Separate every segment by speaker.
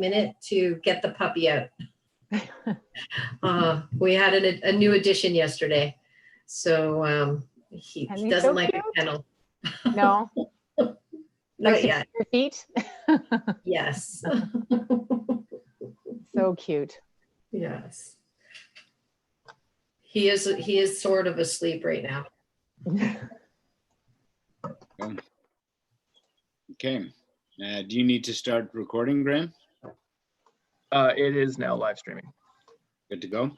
Speaker 1: minute to get the puppy out. We had a new addition yesterday. So he doesn't
Speaker 2: so
Speaker 1: like
Speaker 2: cute?
Speaker 1: a kennel.
Speaker 2: No.
Speaker 1: Not yet.
Speaker 2: Your feet?
Speaker 1: Yes.
Speaker 2: So cute.
Speaker 1: Yes. He is sort of asleep right now.
Speaker 3: Okay. Do you need to start recording, Graham?
Speaker 4: It is now live streaming.
Speaker 3: Good to go?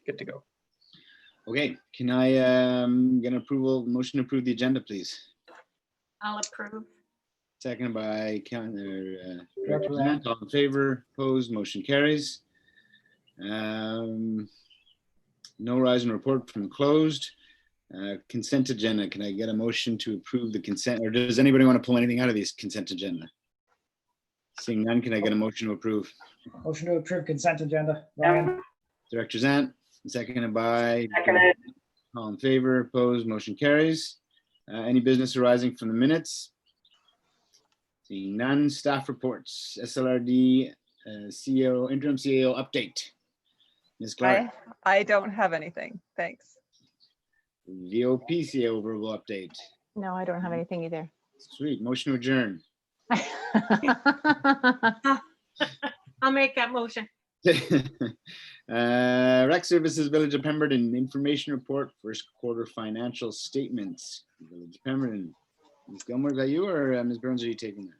Speaker 4: Good to go.
Speaker 3: Okay. Can I get an motion to approve the agenda, please?
Speaker 5: I'll approve.
Speaker 3: Seconded by Director Zant. All in favor? Opposed? Motion carries. No rise in report from closed. Consent agenda. Can I get a motion to approve the consent, or does anybody want to pull anything out of these consent agenda? Seeing none, can I get a motion to approve?
Speaker 6: Motion to approve consent agenda. Ryan.
Speaker 3: Director Zant, seconded by. All in favor? Opposed? Motion carries. Any business arising from the minutes? Seeing none. Staff reports. SLRD CEO, interim CEO update. Ms. Clark.
Speaker 7: I don't have anything. Thanks.
Speaker 3: VOP CEO verbal update.
Speaker 2: No, I don't have anything either.
Speaker 3: Sweet. Motion to adjourn.
Speaker 5: I'll make that motion.
Speaker 3: Rec Services Village of Pemberton information report, first quarter financial statements. Village of Pemberton. Ms. Gilmore, is that you, or Ms. Burns, are you taking that?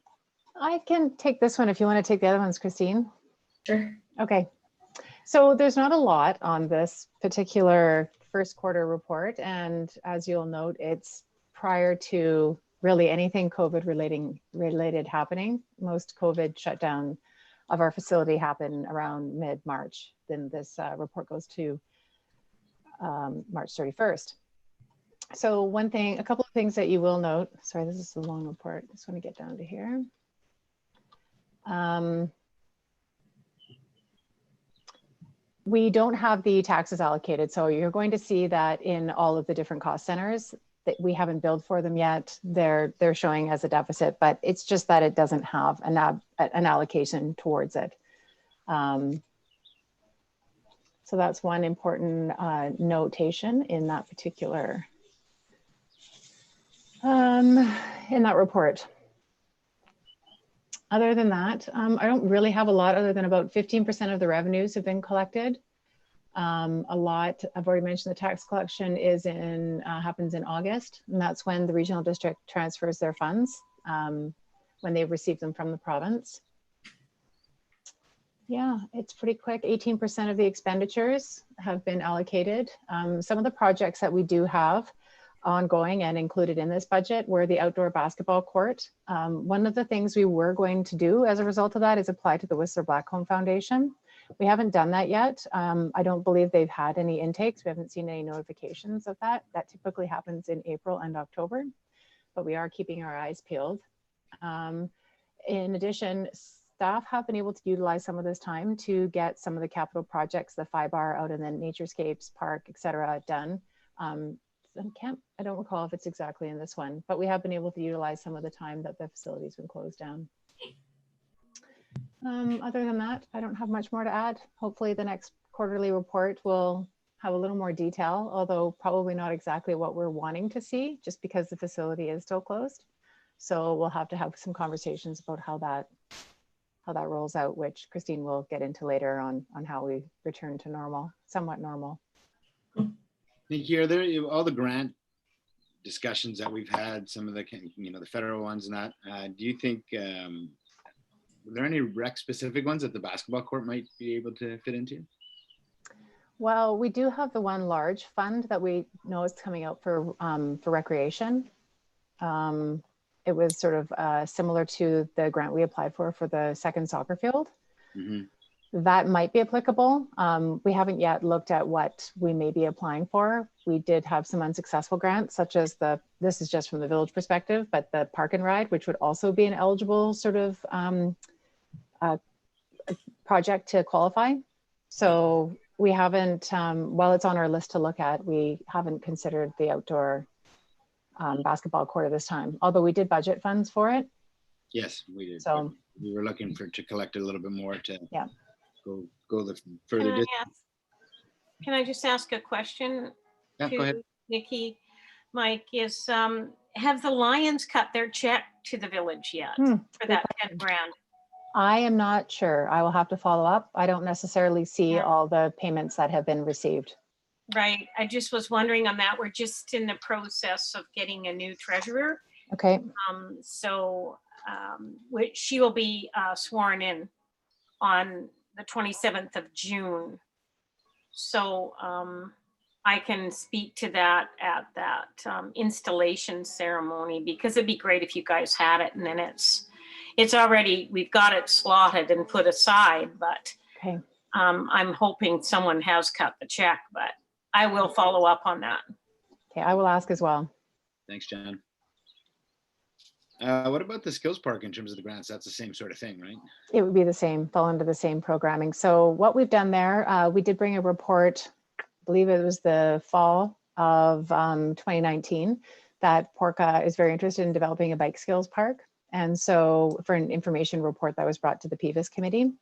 Speaker 2: I can take this one if you want to take the other ones, Christine.
Speaker 1: Sure.
Speaker 2: Okay. So there's not a lot on this particular first quarter report. And as you'll note, it's prior to really anything COVID related happening. Most COVID shutdown of our facility happened around mid-March. Then this report goes to March 31st. So a couple of things that you will note. Sorry, this is a long report. Just want to get down to here. We don't have the taxes allocated. So you're going to see that in all of the different cost centers that we haven't billed for them yet. They're showing as a deficit, but it's just that it doesn't have an allocation towards it. So that's one important notation in that particular, in that report. Other than that, I don't really have a lot other than about 15% of the revenues have been collected. A lot, I've already mentioned the tax collection happens in August, and that's when the regional district transfers their funds when they receive them from the province. Yeah, it's pretty quick. 18% of the expenditures have been allocated. Some of the projects that we do have ongoing and included in this budget were the outdoor basketball court. One of the things we were going to do as a result of that is apply to the Whistler Blackcomb Foundation. We haven't done that yet. I don't believe they've had any intakes. We haven't seen any notifications of that. That typically happens in April and October, but we are keeping our eyes peeled. In addition, staff have been able to utilize some of this time to get some of the capital projects, the FIBAR out in the Naturescapes Park, et cetera, done. I don't recall if it's exactly in this one, but we have been able to utilize some of the time that the facility's been closed down. Other than that, I don't have much more to add. Hopefully the next quarterly report will have a little more detail, although probably not exactly what we're wanting to see, just because the facility is still closed. So we'll have to have some conversations about how that rolls out, which Christine will get into later on how we return to normal, somewhat normal.
Speaker 3: Thank you. Are there all the grant discussions that we've had, some of the, the federal ones and that, do you think, are there any rec specific ones that the basketball court might be able to fit into?
Speaker 2: Well, we do have the one large fund that we know is coming out for recreation. It was sort of similar to the grant we applied for the second soccer field. Mm-hmm. That might be applicable. We haven't yet looked at what we may be applying for. We did have some unsuccessful grants, such as this is just from the village perspective, but the park and ride, which would also be an eligible sort of project to qualify. So we haven't, while it's on our list to look at, we haven't considered the outdoor basketball court at this time, although we did budget funds for it.
Speaker 3: Yes, we did.
Speaker 2: So
Speaker 3: We were looking to collect a little bit more to
Speaker 2: Yeah.
Speaker 3: go the further
Speaker 5: Can I
Speaker 3: distance.
Speaker 5: Can I just ask a question
Speaker 3: Yeah, go ahead.
Speaker 5: to Nikki? Mike, have the Lions cut their check to the village yet for
Speaker 2: good
Speaker 5: that 10 grand?
Speaker 2: I am not sure. I will have to follow up. I don't necessarily see
Speaker 5: Yeah.
Speaker 2: all the payments that have been received.
Speaker 5: Right, I just was wondering on that. We're just in the process of getting a new treasurer.
Speaker 2: Okay,
Speaker 5: She will be sworn in on the 27th of June. So I can speak to that at that installation ceremony, because it'd be great if you guys had it, and then it's already, we've got it slotted and put aside, but
Speaker 2: okay.
Speaker 5: I'm hoping someone has cut the check, but I will follow up on that.
Speaker 2: Okay, I will ask as well.
Speaker 3: Thanks, John. What about the skills park in terms of the grants? That's the same sort of thing, right?
Speaker 2: It would be the same, fall into the same programming. So what we've done there, we did bring a report, I believe it was the fall of 2019, that Porca is very interested in developing a bike skills park. And so for an information report that was brought to the PVIS committee,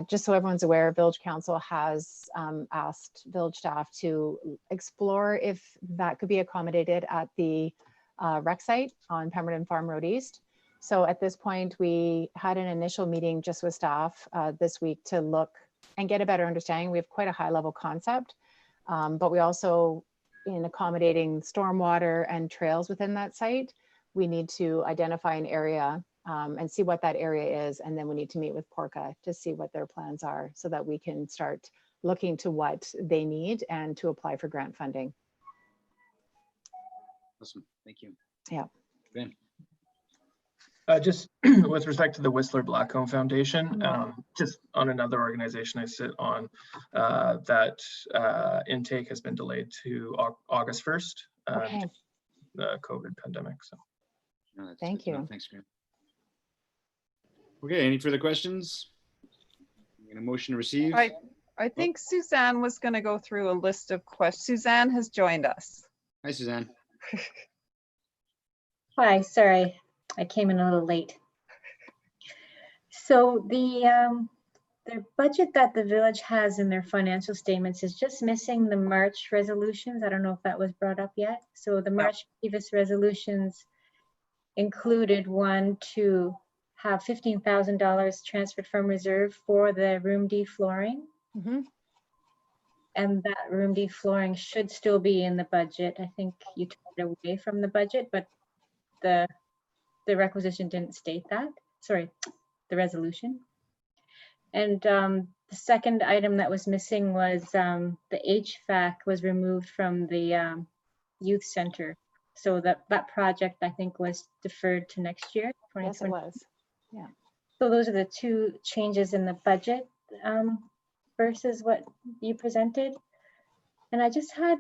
Speaker 2: just so everyone's aware, Village Council has asked village staff to explore if that could be accommodated at the rec site on Pemberton Farm Road East. So at this point, we had an initial meeting just with staff this week to look and get a better understanding. We have quite a high level concept, but we also, in accommodating stormwater and trails within that site, we need to identify an area and see what that area is. And then we need to meet with Porca to see what their plans are so that we can start looking to what they need and to apply for grant funding.
Speaker 3: Awesome. Thank you.
Speaker 2: Yeah.
Speaker 3: Ben.
Speaker 4: Just with respect to the Whistler Blackcomb Foundation, just on another organization I sit on, that intake has been delayed to August 1st,
Speaker 2: Okay.
Speaker 4: the COVID pandemic. So
Speaker 3: No, that's
Speaker 2: Thank
Speaker 3: good to know.
Speaker 2: you.
Speaker 3: Thanks, Graham. Okay, any further questions? I'm gonna motion to receive.
Speaker 7: I think Suzanne was going to go through a list of questions. Suzanne has joined us.
Speaker 3: Hi, Suzanne.
Speaker 8: Hi, sorry, I came in a little late. So the budget that the village has in their financial statements is just missing the March resolutions. I don't know if that was brought up yet. So the March previous resolutions included one to have $15,000 transferred from reserve for the room D flooring.
Speaker 2: Mm-hmm.
Speaker 8: And that room D flooring should still be in the budget. I think you took it away from the budget, but the requisition didn't state that. Sorry, the resolution. And the second item that was missing was the HVAC was removed from the youth center. So that project, I think, was deferred to next year.
Speaker 2: Yes, it was. Yeah.
Speaker 8: So those are the two changes in the budget versus what you presented. And I just had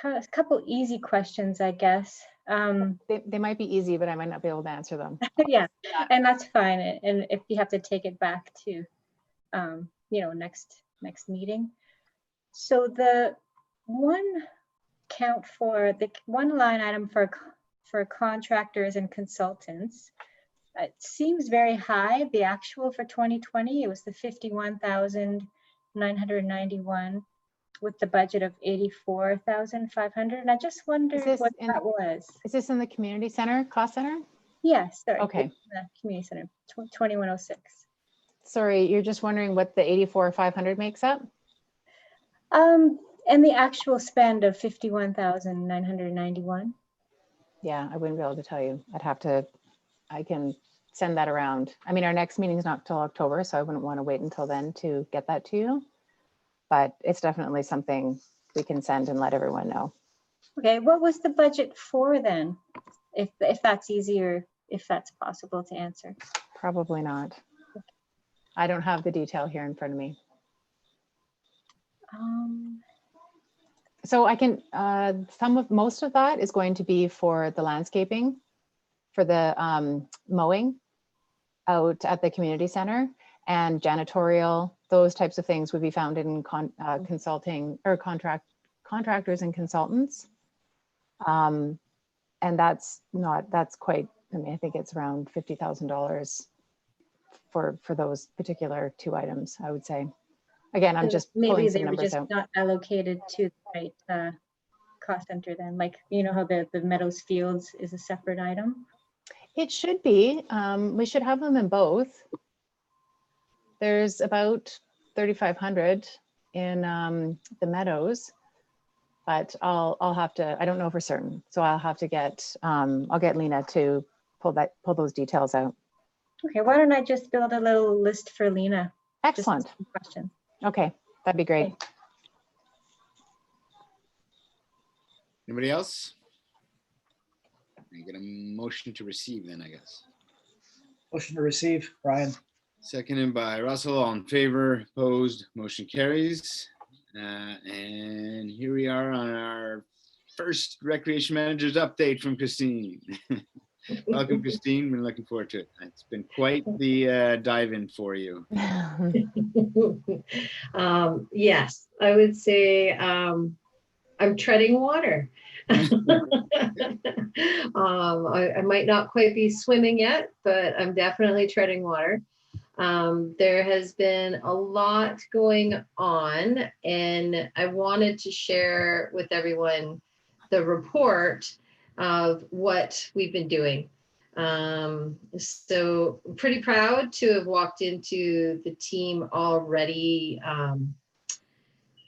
Speaker 8: a couple easy questions, I guess.
Speaker 2: They might be easy, but I might not be able to answer them.
Speaker 8: Yeah, and that's fine. And if you have to take it back to, next meeting. So the one count for the one line item for contractors and consultants, it seems very high. The actual for 2020, it was the 51,991 with the budget of 84,500. And I just wondered what that was.
Speaker 2: Is this in the community center, cost center?
Speaker 8: Yes, sorry.
Speaker 2: Okay.
Speaker 8: The community center, 2106.
Speaker 2: Sorry, you're just wondering what the 84,500 makes up?
Speaker 8: And the actual spend of 51,991.
Speaker 2: Yeah, I wouldn't be able to tell you. I can send that around. I mean, our next meeting is not till October, so I wouldn't want to wait until then to get that to you. But it's definitely something we can send and let everyone know.
Speaker 8: Okay, what was the budget for then? If that's easier, if that's possible to answer.
Speaker 2: Probably not. I don't have the detail here in front of me. So I can, most of that is going to be for the landscaping, for the mowing out at the community center, and janitorial, those types of things would be found in consulting or contractors and consultants. And that's quite I mean, I think it's around $50,000 for those particular 2 items, I would say. Again, I'm
Speaker 8: So
Speaker 2: just
Speaker 8: maybe
Speaker 2: pulling
Speaker 8: they
Speaker 2: some
Speaker 8: were
Speaker 2: numbers
Speaker 8: just
Speaker 2: out.
Speaker 8: not allocated to the right cost center then, like, you know how the Meadows Fields is a separate item?
Speaker 2: It should be. We should have them in both. There's about 3,500 in the Meadows, but I'll have to, I don't know for certain. So I'll have to get, I'll get Lena to pull those details out.
Speaker 8: Okay, why don't I just build a little list for Lena? Just
Speaker 2: Excellent.
Speaker 8: some questions.
Speaker 2: Okay, that'd be great.
Speaker 8: Okay.
Speaker 3: Anybody else? I get a motion to receive then, I guess.
Speaker 6: Motion to receive, Ryan.
Speaker 3: Seconded by Russell, all in favor, opposed, motion carries. And here we are on our first Recreation Manager's update from Christine. Welcome, Christine. Been looking forward to it. It's been quite the dive in for you.
Speaker 1: Yes, I would say I'm treading water. I might not quite be swimming yet, but I'm definitely treading water. There has been a lot going on, and I wanted to share with everyone the report of what we've been doing. So I'm pretty proud to have walked into the team already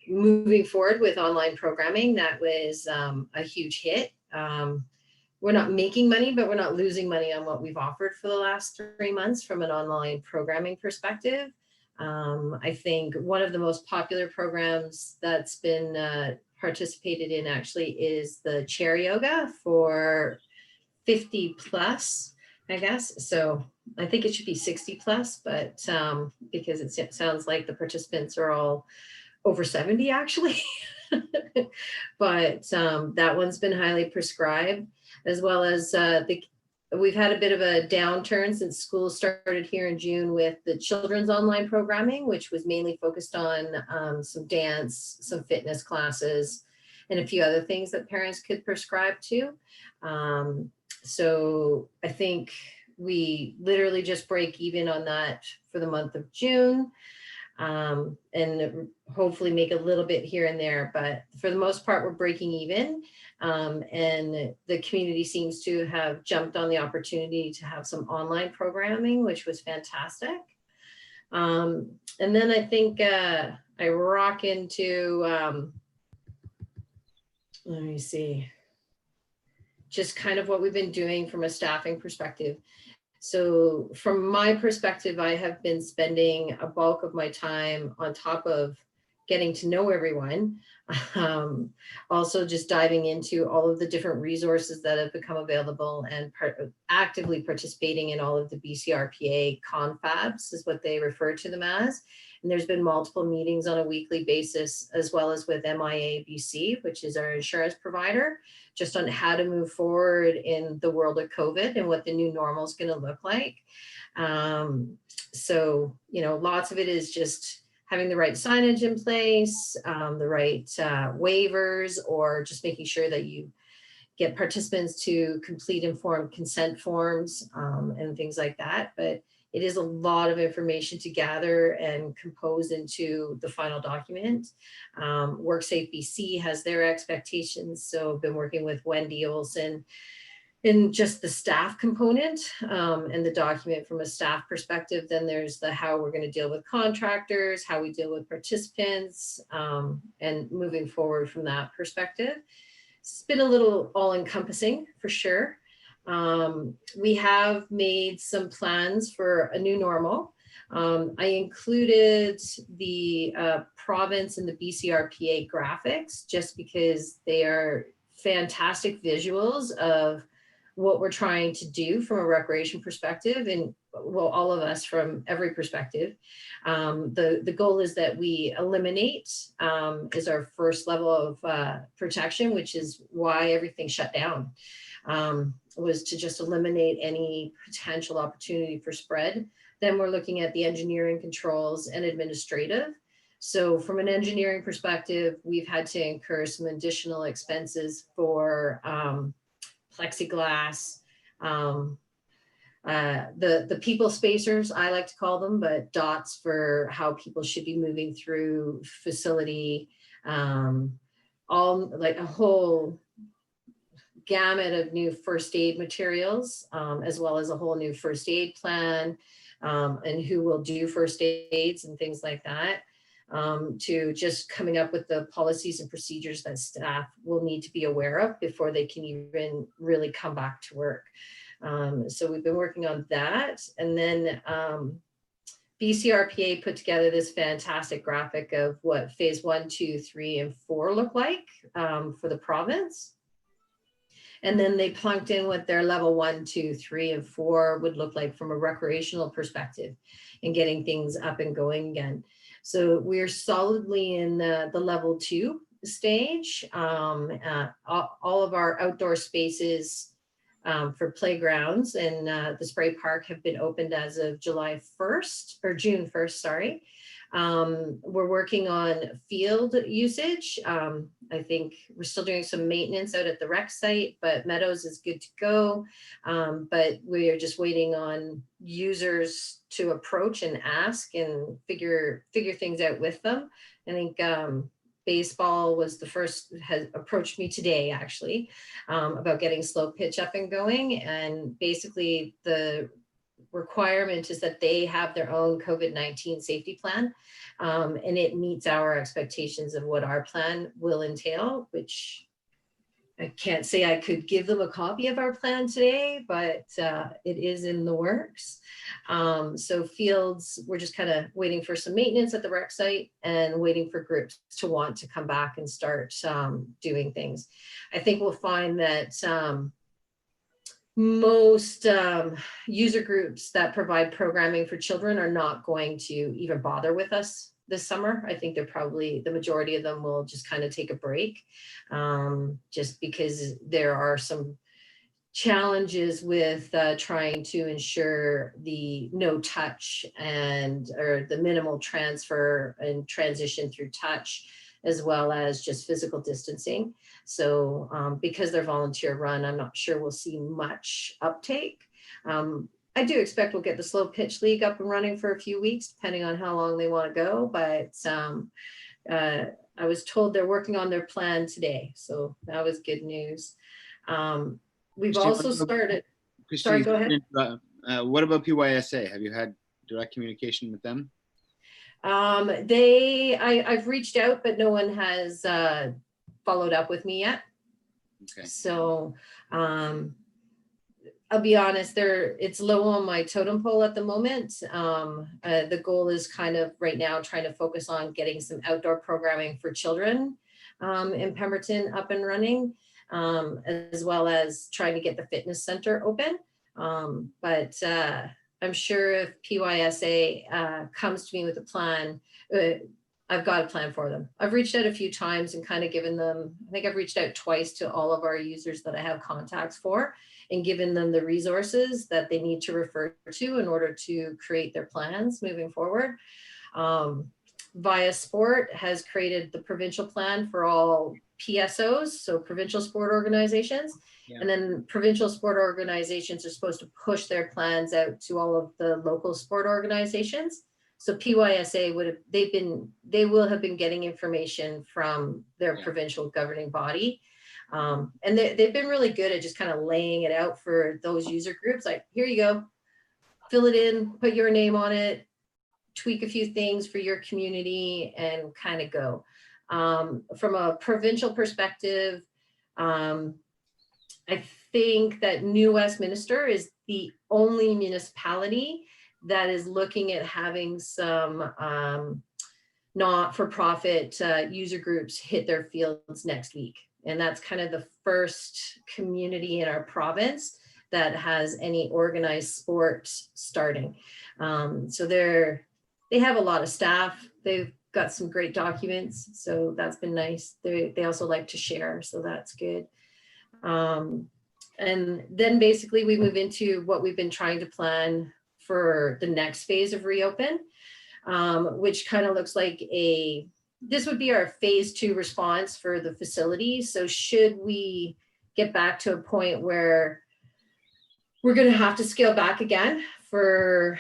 Speaker 1: moving forward with online programming. That was a huge hit. We're not making money, but we're not losing money on what we've offered for the last 3 months from an online programming perspective. I think one of the most popular programs that's been participated in actually is the chair yoga for 50 plus, I guess. So I think it should be 60 plus, but because it sounds like the participants are all over 70 actually. But that one's been highly prescribed, as well as we've had a bit of a downturn since school started here in June with the children's online programming, which was mainly focused on some dance, some fitness classes, and a few other things that parents could prescribe to. So I think we literally just break even on that for the month of June. And hopefully make a little bit here and there, but for the most part, we're breaking even. And the community seems to have jumped on the opportunity to have some online programming, which was fantastic. And then I think I rock into, let me see, just kind of what we've been doing from a staffing perspective. So from my perspective, I have been spending a bulk of my time on top of getting to know everyone. Also just diving into all of the different resources that have become available and actively participating in all of the BCRPA confabs is what they refer to them as. And there's been multiple meetings on a weekly basis, as well as with MIA BC, which is our insurance provider, just on how to move forward in the world of COVID and what the new normal is going to look like. So, you know, lots of it is just having the right signage in place, the right waivers, or just making sure that you get participants to complete informed consent forms and things like that. But it is a lot of information to gather and compose into the final document. WorkSafe BC has their expectations. So I've been working with Wendy Olson in just the staff component and the document from a staff perspective. Then there's the how we're going to deal with contractors, how we deal with participants, and moving forward from that perspective. It's been a little all-encompassing for sure. We have made some plans for a new normal. I included the province and the BCRPA graphics just because they are fantastic visuals of what we're trying to do from a recreation perspective, and well, all of us from every perspective. The goal is that we eliminate is our first level of protection, which is why everything shut down. Was to just eliminate any potential opportunity for spread. Then we're looking at the engineering controls and administrative. So from an engineering perspective, we've had to incur some additional expenses for plexiglass, the people spacers, I like to call them, but dots for how people should be moving through facility, all like a whole gamut of new first aid materials, as well as a whole new first aid plan, and who will do first aids and things like that, to just coming up with the policies and procedures that staff will need to be aware of before they can even really come back to work. So we've been working on that. And then BCRPA put together this fantastic graphic of what phase 1, 2, 3, and 4 look like for the province. And then they plunked in what their level 1, 2, 3, and 4 would look like from a recreational perspective and getting things up and going again. So we're solidly in the level 2 stage. All of our outdoor spaces for playgrounds and the Spray Park have been opened as of July 1st or June 1st, sorry. We're working on field usage. I think we're still doing some maintenance out at the rec site, but Meadows is good to go. But we are just waiting on users to approach and ask and figure things out with them. I think baseball was the first, has approached me today actually, about getting slow pitch up and going. And basically the requirement is that they have their own COVID-19 safety plan, and it meets our expectations of what our plan will entail, which I can't say I could give them a copy of our plan today, but it is in the works. So fields, we're just kind of waiting for some maintenance at the rec site and waiting for groups to want to come back and start doing things. I think we'll find that most user groups that provide programming for children are not going to even bother with us this summer. I think they're probably, the majority of them will just kind of take a break, just because there are some challenges with trying to ensure the no touch or the minimal transfer and transition through touch, as well as just physical distancing. So because they're volunteer run, I'm not sure we'll see much uptake. I do expect we'll get the slow pitch league up and running for a few weeks, depending on how long they want to go. But I was told they're working on their plan today. So that was good news. We've also started, sorry, go ahead.
Speaker 3: What about PYSA? Have you had direct communication with them?
Speaker 1: I've reached out, but no one has followed up with me yet.
Speaker 3: Okay.
Speaker 1: So I'll be honest, it's low on my totem pole at the moment. The goal is kind of right now trying to focus on getting some outdoor programming for children in Pemberton up and running, as well as trying to get the fitness center open. But I'm sure if PYSA comes to me with a plan, I've got a plan for them. I've reached out a few times and kind of given them, I think I've reached out twice to all of our users that I have contacts for and given them the resources that they need to refer to in order to create their plans moving forward. Via Sport has created the provincial plan for all PSOs, so provincial sport organizations. Yeah. And then provincial sport organizations are supposed to push their plans out to all of the local sport organizations. So PYSA they will have been getting information from their provincial governing body. And they've been really good at just kind of laying it out for those user groups. Like, here you go, fill it in, put your name on it, tweak a few things for your community and kind of go. From a provincial perspective, I think that New Westminster is the only municipality that is looking at having some not-for-profit user groups hit their fields next week. And that's kind of the first community in our province that has any organized sport starting. So they have a lot of staff. They've got some great documents, so that's been nice. They also like to share, so that's good. And then basically we move into what we've been trying to plan for the next phase of reopen, which kind of looks like this would be our phase 2 response for the facility. So should we get back to a point where we're going to have to scale back again for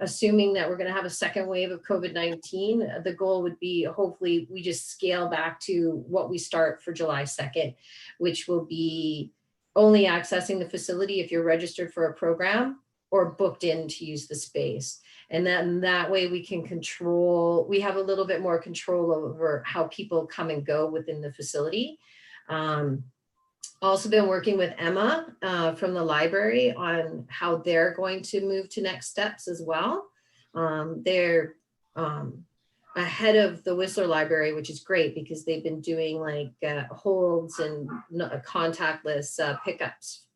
Speaker 1: assuming that we're going to have a second wave of COVID-19. The goal would be hopefully we just scale back to what we start for July 2nd, which will be only accessing the facility if you're registered for a program or booked in to use the space. And then that way we can control, we have a little bit more control over how people come and go within the facility. Also been working with Emma from the library on how they're going to move to next steps as well. They're ahead of the Whistler Library, which is great because they've been doing like holds and contactless pickups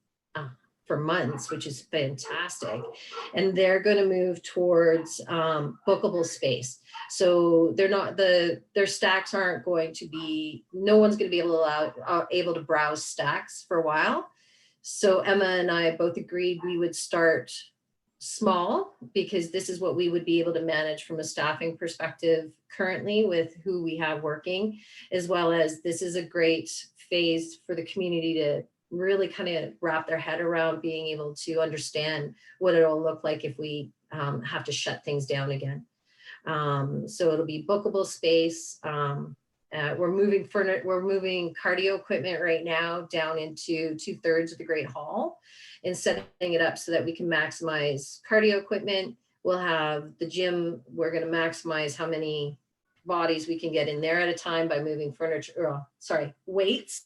Speaker 1: for months, which is fantastic. And they're going to move towards bookable space. So they're not their stacks aren't going to be, no one's going to be able to browse stacks for a while. So Emma and I both agreed we would start small because this is what we would be able to manage from a staffing perspective currently with who we have working, as well as this is a great phase for the community to really kind of wrap their head around being able to understand what it'll look like if we have to shut things down again. So it'll be bookable space. We're moving cardio equipment right now down into 2/3 of the Great Hall and setting it up so that we can maximize cardio equipment. We'll have the gym. We're going to maximize how many bodies we can get in there at a time by moving weights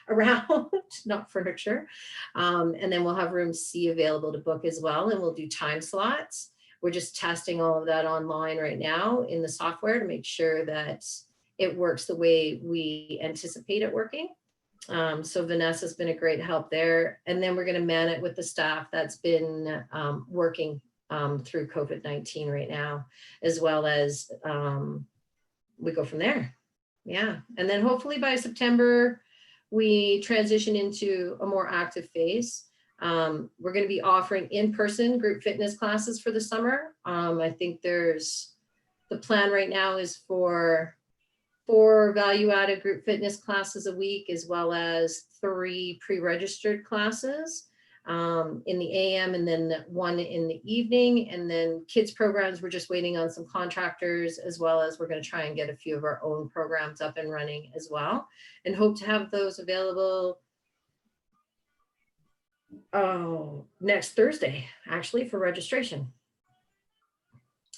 Speaker 1: around, not furniture. And then we'll have room C available to book as well. And we'll do time slots. We're just testing all of that online right now in the software to make sure that it works the way we anticipate it working. So Vanessa's been a great help there. And then we're going to man it with the staff that's been working through COVID-19 right now, as well as we go from there. Yeah. And then hopefully by September, we transition into a more active phase. We're going to be offering in-person group fitness classes for the summer. I think the plan right now is for 4 value-added group fitness classes a week, as well as 3 pre-registered classes in the AM and then 1 in the evening. And then kids programs, we're just waiting on some contractors, as well as we're going to try and get a few of our own programs up and running as well, and hope to have those available next Thursday, actually, for registration.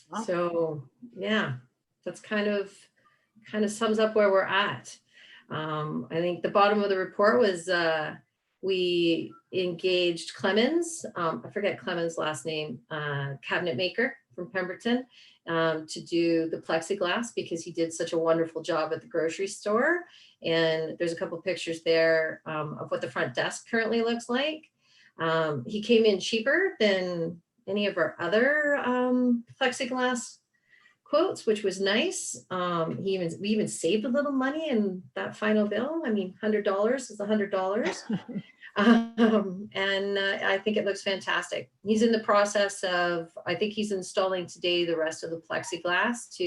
Speaker 1: Wow. So yeah, that's kind of sums up where we're at. I think the bottom of the report was we engaged Clemens, I forget Clemens' last name, cabinet maker from Pemberton, to do the plexiglass because he did such a wonderful job at the grocery store. And there's a couple of pictures there of what the front desk currently looks like. He came in cheaper than any of our other plexiglass quotes, which was nice. We even saved a little money in that final bill. I mean, $100 is $100. And I think it looks fantastic. He's in the process of, I think he's installing today the rest of the plexiglass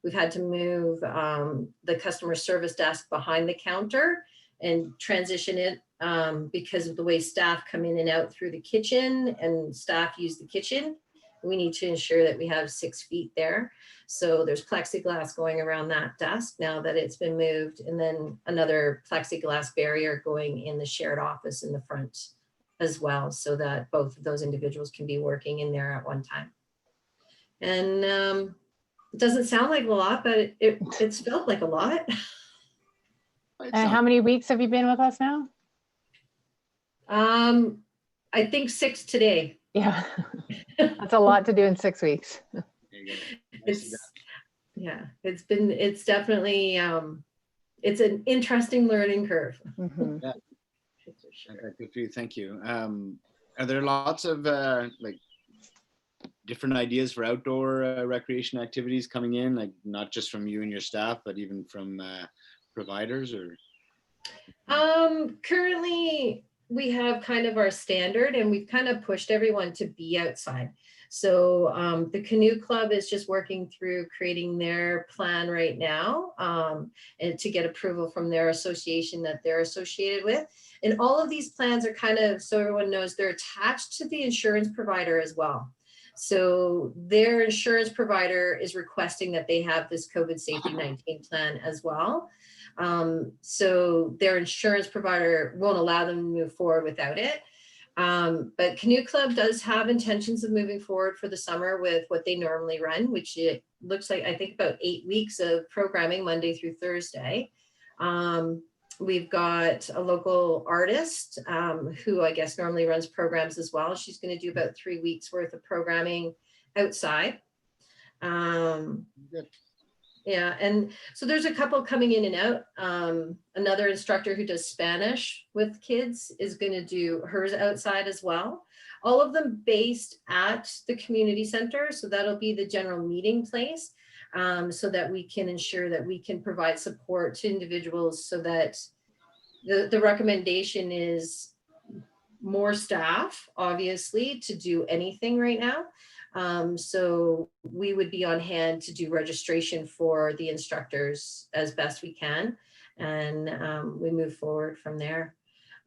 Speaker 1: we've had to move the customer service desk behind the counter and transition it because of the way staff come in and out through the kitchen and staff use the kitchen. We need to ensure that we have 6 feet there. So there's plexiglass going around that desk now that it's been moved, and then another plexiglass barrier going in the shared office in the front as well, so that both of those individuals can be working in there at one time. And it doesn't sound like a lot, but it's felt like a lot.
Speaker 2: And how many weeks have you been with us now?
Speaker 1: I think 6 today.
Speaker 2: Yeah, that's a lot to do in 6 weeks.
Speaker 1: It's definitely, it's an interesting learning curve.
Speaker 2: Mm-hmm.
Speaker 3: Yeah. Good for you. Thank you. Are there lots of like different ideas for outdoor recreation activities coming in, like not just from you and your staff, but even from providers? Or
Speaker 1: currently we have kind of our standard, and we've kind of pushed everyone to be outside. So the Canoe Club is just working through creating their plan right now, and to get approval from their association that they're associated with. And all of these plans are kind of, so everyone knows, they're attached to the insurance provider as well. So their insurance provider is requesting that they have this COVID safety 19 plan as well. So their insurance provider won't allow them to move forward without it. But Canoe Club does have intentions of moving forward for the summer with what they normally run, which it looks like, I think, about 8 weeks of programming Monday through Thursday. We've got a local artist who I guess normally runs programs as well. She's going to do about 3 weeks worth of programming outside. Yeah, and so there's a couple coming in and out. Another instructor who does Spanish with kids is going to do hers outside as well. All of them based at the community center. So that'll be the general meeting place, so that we can ensure that we can provide support to individuals, so that the recommendation is more staff, obviously, to do anything right now. So we would be on hand to do registration for the instructors as best we can. And we move forward from there.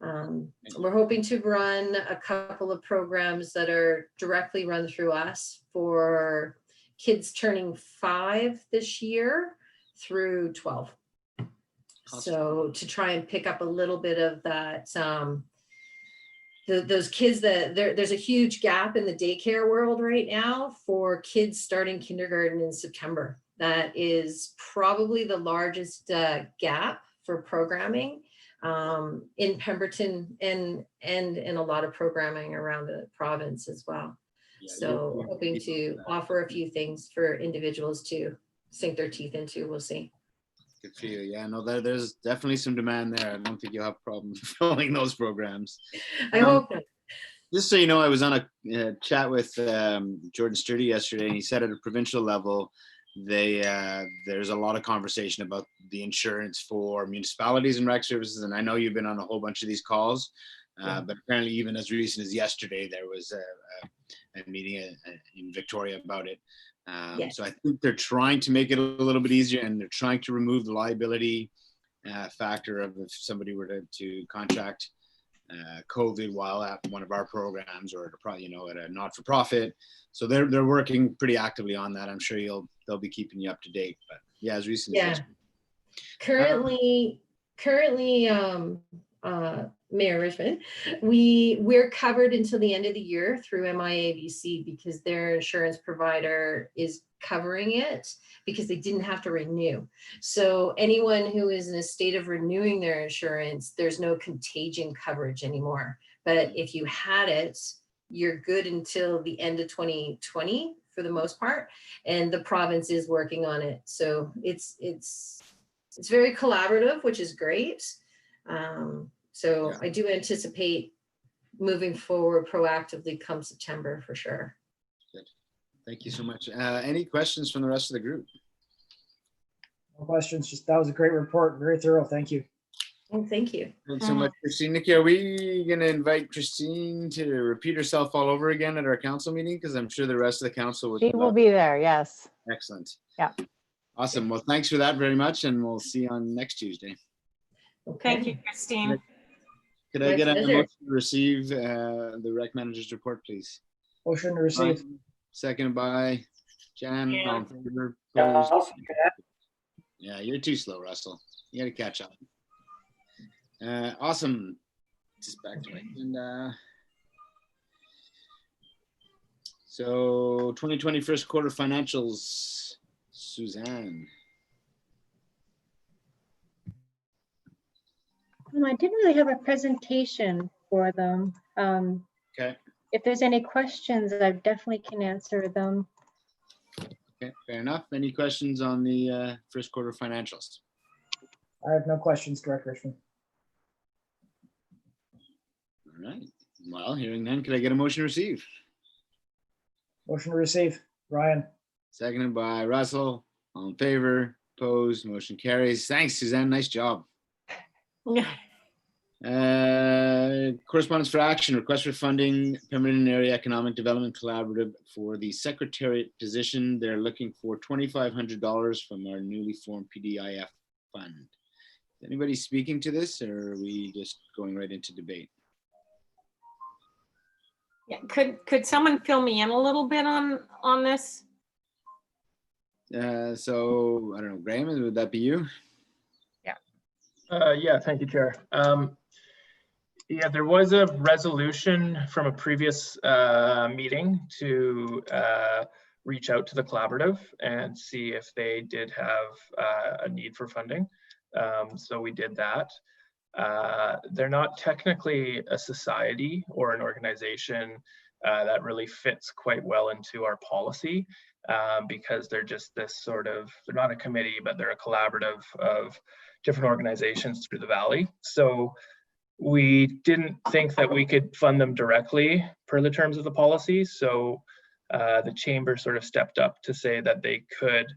Speaker 1: We're hoping to run a couple of programs that are directly run through us for kids turning 5 this year through 12. So to try and pick up a little bit of that, those kids that there's a huge gap in the daycare world right now for kids starting kindergarten in September. That is probably the largest gap for programming in Pemberton and in a lot of programming around the province as well. So hoping to offer a few things for individuals to sink their teeth into. We'll see.
Speaker 3: Good for you. Yeah, no, there's definitely some demand there. I don't think you'll have problems filling those programs.
Speaker 1: I hope not.
Speaker 3: Just so you know, I was on a chat with Jordan Sturdy yesterday, and he said at a provincial level, there's a lot of conversation about the insurance for municipalities and rec services. And I know you've been on a whole bunch of these calls, but apparently even as recent as yesterday, there was a meeting in Victoria about it.
Speaker 1: Yes.
Speaker 3: So I think they're trying to make it a little bit easier, and they're trying to remove the liability factor of if somebody were to contract COVID while at one of our programs, or at a not-for-profit. So they're working pretty actively on that. I'm sure they'll be keeping you up to date. But yeah, as recent as
Speaker 1: currently, Mayor Richmond, we're covered until the end of the year through MIABC because their insurance provider is covering it because they didn't have to renew. So anyone who is in a state of renewing their insurance, there's no contagion coverage anymore. But if you had it, you're good until the end of 2020 for the most part, and the province is working on it. So it's very collaborative, which is great. So I do anticipate moving forward proactively come September for sure.
Speaker 3: Good. Thank you so much. Any questions from the rest of the group?
Speaker 6: No questions. Just that was a great report. Very thorough. Thank you.
Speaker 1: Well, thank you.
Speaker 3: Thanks so much, Christine. Nikki, are we going to invite Christine to repeat herself all over again at our council meeting? Because I'm sure the rest of the council would.
Speaker 2: She will be there, yes.
Speaker 3: Excellent.
Speaker 2: Yeah.
Speaker 3: Awesome. Well, thanks for that very much, and we'll see you on next Tuesday.
Speaker 1: Okay.
Speaker 5: Thank you, Christine.
Speaker 3: Could I
Speaker 1: My
Speaker 3: get a
Speaker 1: pleasure.
Speaker 3: motion to receive the rec manager's report, please?
Speaker 6: Motion to receive.
Speaker 3: Seconded by Jan.
Speaker 5: Yeah.
Speaker 3: All in favor?
Speaker 6: Yeah,
Speaker 3: Opposed?
Speaker 6: I'll second that.
Speaker 3: Yeah, you're too slow, Russell. You got to catch up. Awesome. Just back to my agenda. So 2020 first quarter financials, Suzanne.
Speaker 8: I didn't really have a presentation for them.
Speaker 3: Okay.
Speaker 8: If there's any questions, I definitely can answer them.
Speaker 3: Okay, fair enough. Any questions on the first quarter financials?
Speaker 6: I have no questions, Director Richmond.
Speaker 3: All right. Well, hearing none, could I get a motion to receive?
Speaker 6: Motion to receive. Ryan.
Speaker 3: Seconded by Russell. All in favor? Opposed? Motion carries. Thanks, Suzanne. Nice job. Correspondence for action, request for funding, Pemberton Area Economic Development Collaborative for the secretariat position. They're looking for $2,500 from our newly formed PDIF fund. Is anybody speaking to this, or are we just going right into debate?
Speaker 5: Yeah, could someone fill me in a little bit on this?
Speaker 3: So I don't know, Graham, would that be you?
Speaker 4: Yeah, thank you, Chair. Yeah, there was a resolution from a previous meeting to reach out to the collaborative and see if they did have a need for funding. So we did that. They're not technically a society or an organization that really fits quite well into our policy because they're just this sort of, they're not a committee, but they're a collaborative of different organizations through the valley. So we didn't think that we could fund them directly per the terms of the policy. So the chamber sort of stepped up to say that they could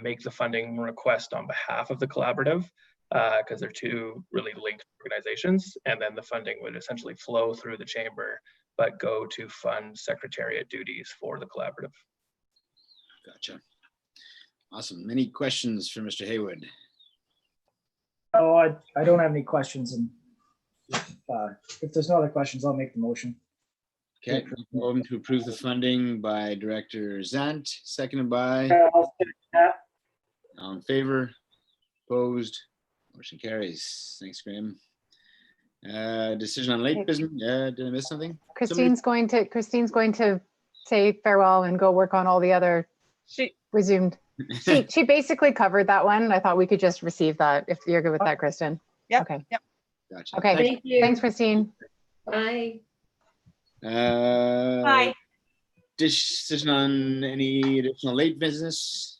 Speaker 4: make the funding request on behalf of the collaborative because they're two really linked organizations. And then the funding would essentially flow through the chamber, but go to fund secretariat duties for the collaborative.
Speaker 3: Gotcha. Awesome. Any questions for Mr. Haywood?
Speaker 6: Oh, I don't have any questions, and if there's no other questions, I'll make the motion.
Speaker 3: Okay, moving to approve the funding by Director Zant, seconded by,
Speaker 6: I'll second that.
Speaker 3: all in favor, opposed, motion carries. Thanks, Graham. Decision on late business, did I miss something?
Speaker 2: Christine's going to say farewell and go work on all the other resumed. She basically covered that one. I thought we could just receive that if you're good with that, Kristen.
Speaker 7: Yep.
Speaker 2: Okay.
Speaker 7: Yep.
Speaker 3: Gotcha.
Speaker 2: Okay.
Speaker 1: Thank you.
Speaker 2: Thanks, Christine.
Speaker 1: Bye.
Speaker 5: Hi.
Speaker 3: Decision on any additional late business?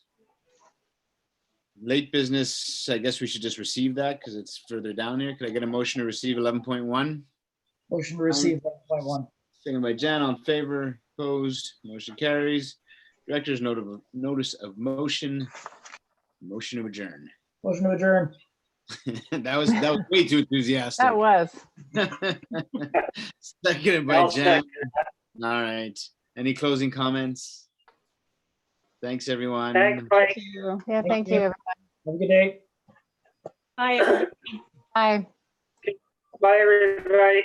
Speaker 3: Late business, I guess we should just receive that because it's further down here. Could I get a motion to receive 11.1?
Speaker 6: Motion to receive 11.1.
Speaker 3: Second by Jen, all in favor, opposed, motion carries. Director's notice of motion to adjourn.
Speaker 6: Motion to adjourn.
Speaker 3: that was way too enthusiastic.
Speaker 2: That was.
Speaker 3: Seconded by Jen. All right. Any closing comments? Thanks, everyone.
Speaker 6: Thanks, Mike.
Speaker 2: Yeah, thank you.
Speaker 6: Have a good day.
Speaker 5: Hi.
Speaker 2: Bye.
Speaker 6: Bye, everybody.